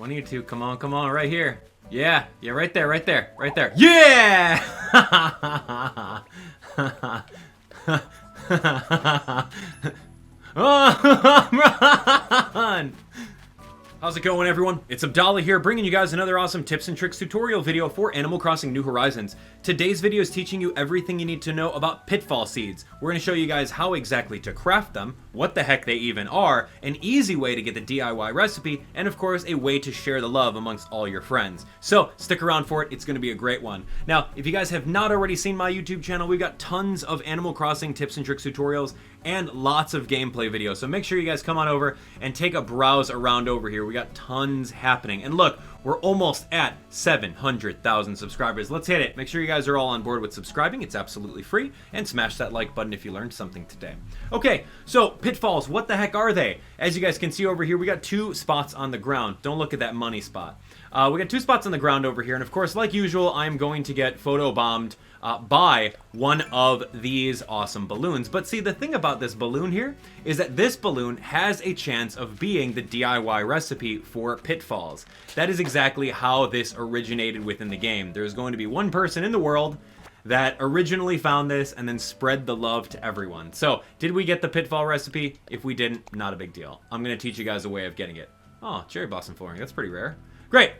One of you two, come on, right here. Yeah, right there, right there, right there. Yeah! Oh, run! How's it going, everyone? It's Abdallah here, bringing you guys another awesome tips and tricks tutorial video for Animal Crossing New Horizons. Today's video is teaching you everything you need to know about Pitfall Seeds. We're going to show you guys how exactly to craft them, what the heck they even are, an easy way to get the DIY recipe, and of course a way to share the love amongst all your friends. So stick around for it, it's going to be a great one. Now, if you guys have not already seen my YouTube channel, we've got tons of Animal Crossing tips and tricks tutorials and lots of gameplay videos. So make sure you guys come on over and take a browse around over here. We got tons happening. And look, we're almost at 700,000 subscribers. Let's hit it. Make sure you guys are all on board with subscribing. It's absolutely free. And smash that like button if you learned something today. Okay, so Pitfalls, what the heck are they? As you guys can see over here, we got two spots on the ground. Don't look at that money spot. We got two spots on the ground over here. And of course, like usual, I'm going to get photobombed by one of these awesome balloons. But see, the thing about this balloon here is that this balloon has a chance of being the DIY recipe for Pitfalls. That is exactly how this originated within the game. There's going to be one person in the world that originally found this and then spread the love to everyone. So, did we get the Pitfall recipe? If we didn't, not a big deal. I'm going to teach you guys a way of getting it. Oh, cherry blossom flooring. That's pretty rare. Great.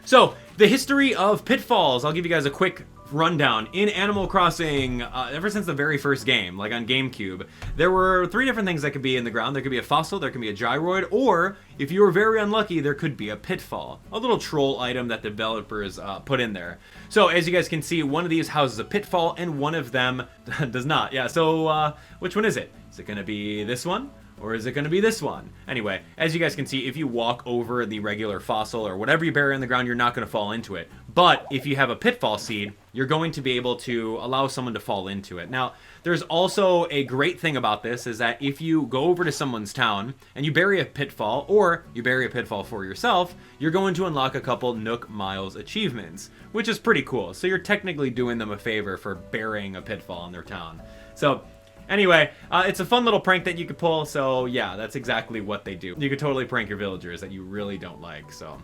So, the history of Pitfalls. I'll give you guys a quick rundown. In Animal Crossing, ever since the very first game, like on GameCube, there were three different things that could be in the ground. There could be a fossil, there could be a gyroid, or if you were very unlucky, there could be a pitfall. A little troll item that developers put in there. So as you guys can see, one of these houses a pitfall and one of them does not. Yeah, so which one is it? Is it going to be this one? Or is it going to be this one? Anyway, as you guys can see, if you walk over the regular fossil or whatever you bury in the ground, you're not going to fall into it. But if you have a pitfall seed, you're going to be able to allow someone to fall into it. Now, there's also a great thing about this is that if you go over to someone's town and you bury a pitfall, or you bury a pitfall for yourself, you're going to unlock a couple Nook Miles achievements, which is pretty cool. So you're technically doing them a favor for burying a pitfall in their town. So anyway, it's a fun little prank that you could pull, so yeah, that's exactly what they do. You could totally prank your villagers that you really don't like, so.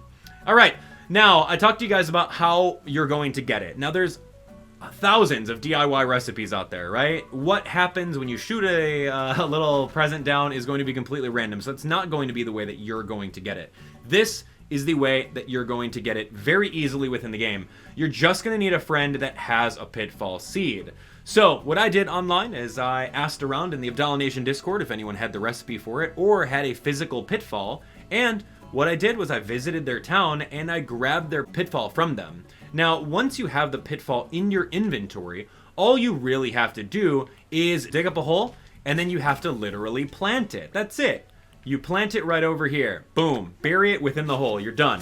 Alright, now, I talked to you guys about how you're going to get it. Now, there's thousands of DIY recipes out there, right? What happens when you shoot a little present down is going to be completely random, so it's not going to be the way that you're going to get it. This is the way that you're going to get it very easily within the game. You're just going to need a friend that has a Pitfall Seed. So, what I did online is I asked around in the Abdallah Nation Discord if anyone had the recipe for it or had a physical pitfall, and what I did was I visited their town and I grabbed their pitfall from them. Now, once you have the pitfall in your inventory, all you really have to do is dig up a hole and then you have to literally plant it. That's it. You plant it right over here. Boom. Bury it within the hole. You're done.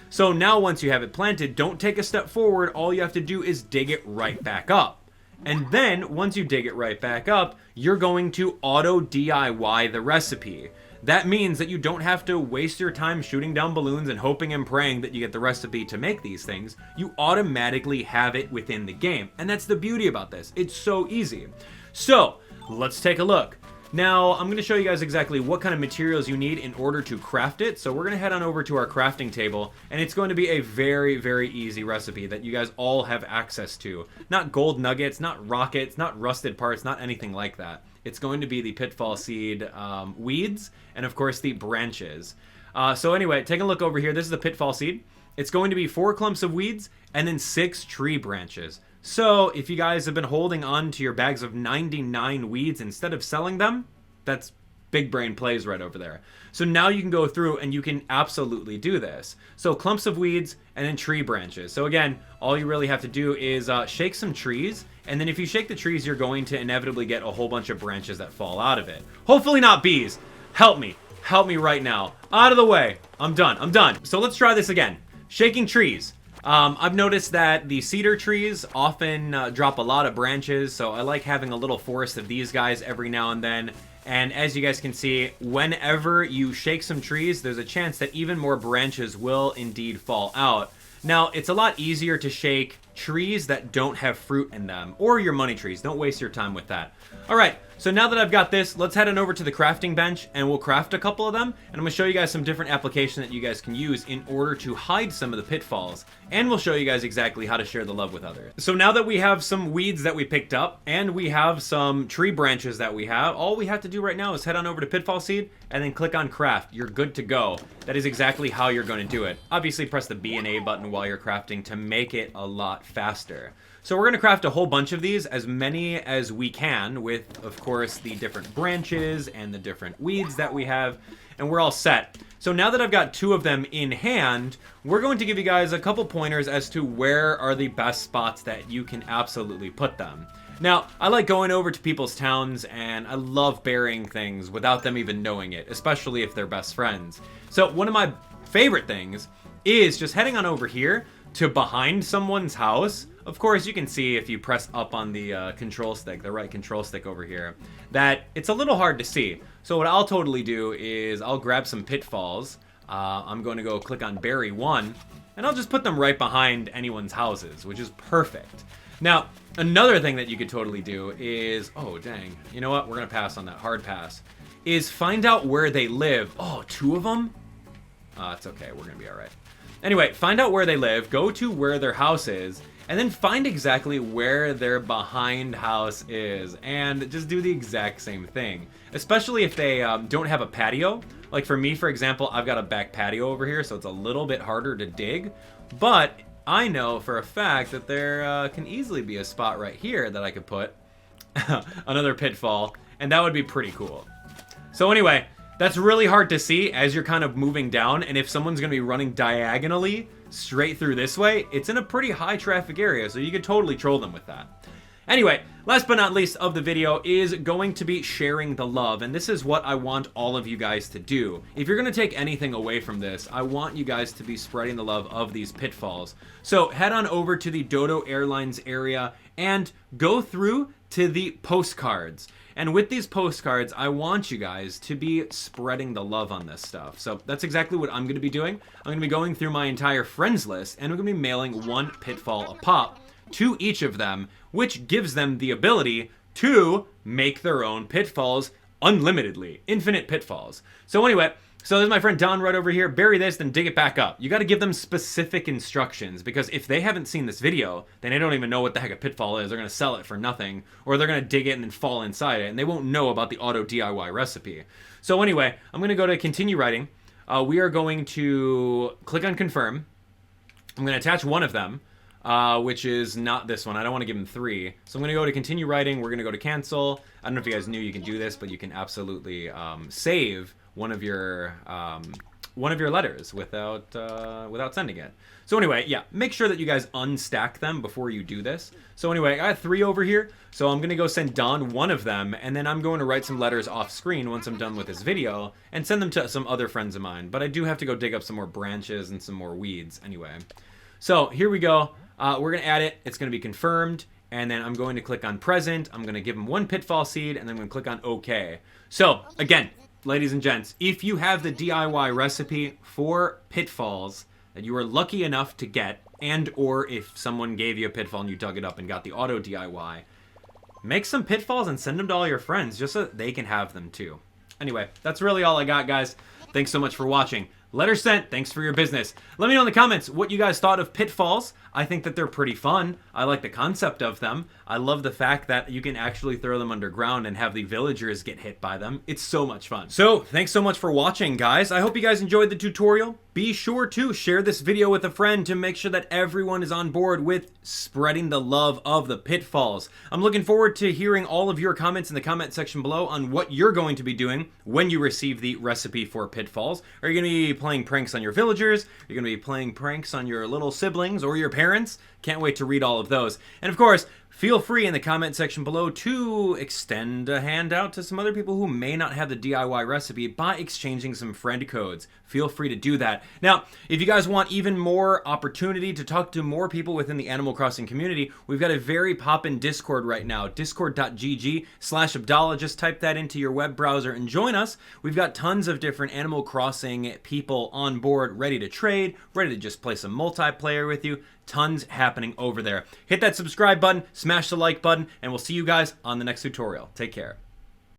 So now once you have it planted, don't take a step forward. All you have to do is dig it right back up. And then, once you dig it right back up, you're going to auto DIY the recipe. That means that you don't have to waste your time shooting down balloons and hoping and praying that you get the recipe to make these things. You automatically have it within the game. And that's the beauty about this. It's so easy. So, let's take a look. Now, I'm going to show you guys exactly what kind of materials you need in order to craft it. So we're going to head on over to our crafting table, and it's going to be a very, very easy recipe that you guys all have access to. Not gold nuggets, not rockets, not rusted parts, not anything like that. It's going to be the Pitfall Seed weeds, and of course the branches. So anyway, take a look over here. This is the Pitfall Seed. It's going to be 4 clumps of weeds, and then 6 tree branches. So, if you guys have been holding on to your bags of 99 weeds instead of selling them, that's big brain plays right over there. So now you can go through and you can absolutely do this. So clumps of weeds and then tree branches. So again, all you really have to do is shake some trees. And then if you shake the trees, you're going to inevitably get a whole bunch of branches that fall out of it. Hopefully not bees. Help me. Help me right now. Out of the way. I'm done. I'm done. So let's try this again. Shaking trees. I've noticed that the cedar trees often drop a lot of branches, so I like having a little forest of these guys every now and then. And as you guys can see, whenever you shake some trees, there's a chance that even more branches will indeed fall out. Now, it's a lot easier to shake trees that don't have fruit in them, or your money trees. Don't waste your time with that. All right, So now that I've got this, let's head on over to the crafting bench and we'll craft a couple of them. And I'm gonna show you guys some different application that you guys can use in order to hide some of the pitfalls. And we'll show you guys exactly how to share the love with others. So now that we have some weeds that we picked up and we have some tree branches that we have, all we have to do right now is head on over to Pitfall Seed and then click on craft. You're good to go. That is exactly how you're going to do it. Obviously press the B and A button while you're crafting to make it a lot faster. So we're going to craft a whole bunch of these, as many as we can, with, of course, the different branches and the different weeds that we have, and we're all set. So now that I've got 2 of them in hand, we're going to give you guys a couple pointers as to where are the best spots that you can absolutely put them. Now, I like going over to people's towns, and I love burying things without them even knowing it, especially if they're best friends. So one of my favorite things is just heading on over here to behind someone's house. Of course, you can see if you press up on the control stick, the right control stick over here, that it's a little hard to see. So what I'll totally do is I'll grab some pitfalls. I'm going to go click on bury 1, and I'll just put them right behind anyone's houses, which is perfect. Now, another thing that you could totally do is, oh dang, you know what? We're gonna pass on that, hard pass. Is find out where they live. Oh, 2 of them? It's okay, we're gonna be all right. Anyway, find out where they live, go to where their house is, and then find exactly where their behind house is, and just do the exact same thing. Especially if they don't have a patio. Like for me, for example, I've got a back patio over here, so it's a little bit harder to dig, but I know for a fact that there can easily be a spot right here that I could put another pitfall, and that would be pretty cool. So anyway, that's really hard to see as you're kind of moving down, and if someone's gonna be running diagonally straight through this way, it's in a pretty high traffic area, so you could totally troll them with that. Anyway, last but not least of the video is going to be sharing the love, and this is what I want all of you guys to do. If you're going to take anything away from this, I want you guys to be spreading the love of these pitfalls. So head on over to the Dodo Airlines area and go through to the postcards. And with these postcards, I want you guys to be spreading the love on this stuff. So that's exactly what I'm going to be doing. I'm going to be going through my entire friends list, and I'm going to be mailing 1 pitfall a pop to each of them, which gives them the ability to make their own pitfalls unlimitedly. Infinite pitfalls. So anyway, so there's my friend Don right over here. Bury this, then dig it back up. You got to give them specific instructions, because if they haven't seen this video, then they don't even know what the heck a pitfall is. They're going to sell it for nothing, or they're going to dig it and then fall inside it, and they won't know about the auto DIY recipe. So anyway, I'm going to go to continue writing. We are going to click on confirm. I'm going to attach 1 of them. Which is not this one. I don't want to give them 3. So I'm going to go to continue writing. We're going to go to cancel. I don't know if you guys knew you can do this, but you can absolutely save one of your letters without sending it. So anyway, yeah, make sure that you guys unstack them before you do this. So anyway, I got 3 over here. So I'm going to go send Don 1 of them, and then I'm going to write some letters off screen once I'm done with this video and send them to some other friends of mine. But I do have to go dig up some more branches and some more weeds anyway. So here we go. We're going to add it. It's going to be confirmed. And then I'm going to click on present. I'm going to give them 1 pitfall seed, and then I'm going to click on OK. So again, ladies and gents, if you have the DIY recipe for pitfalls that you were lucky enough to get, and or if someone gave you a pitfall and you dug it up and got the auto DIY, make some pitfalls and send them to all your friends just so that they can have them too. Anyway, that's really all I got, guys. Thanks so much for watching. Letter sent. Thanks for your business. Let me know in the comments what you guys thought of pitfalls. I think that they're pretty fun. I like the concept of them. I love the fact that you can actually throw them underground and have the villagers get hit by them. It's so much fun. So thanks so much for watching, guys. I hope you guys enjoyed the tutorial. Be sure to share this video with a friend to make sure that everyone is on board with spreading the love of the pitfalls. I'm looking forward to hearing all of your comments in the comment section below on what you're going to be doing when you receive the recipe for pitfalls. Are you going to be playing pranks on your villagers? Are you going to be playing pranks on your little siblings or your parents? Can't wait to read all of those. And of course, feel free in the comment section below to extend a hand out to some other people who may not have the DIY recipe by exchanging some friend codes. Feel free to do that. Now, if you guys want even more opportunity to talk to more people within the Animal Crossing community, we've got a very poppin' Discord right now, discord.gg/Abdallah. Just type that into your web browser and join us. We've got tons of different Animal Crossing people on board, ready to trade, ready to just play some multiplayer with you. Tons happening over there. Hit that subscribe button, smash the like button, and we'll see you guys on the next tutorial. Take care.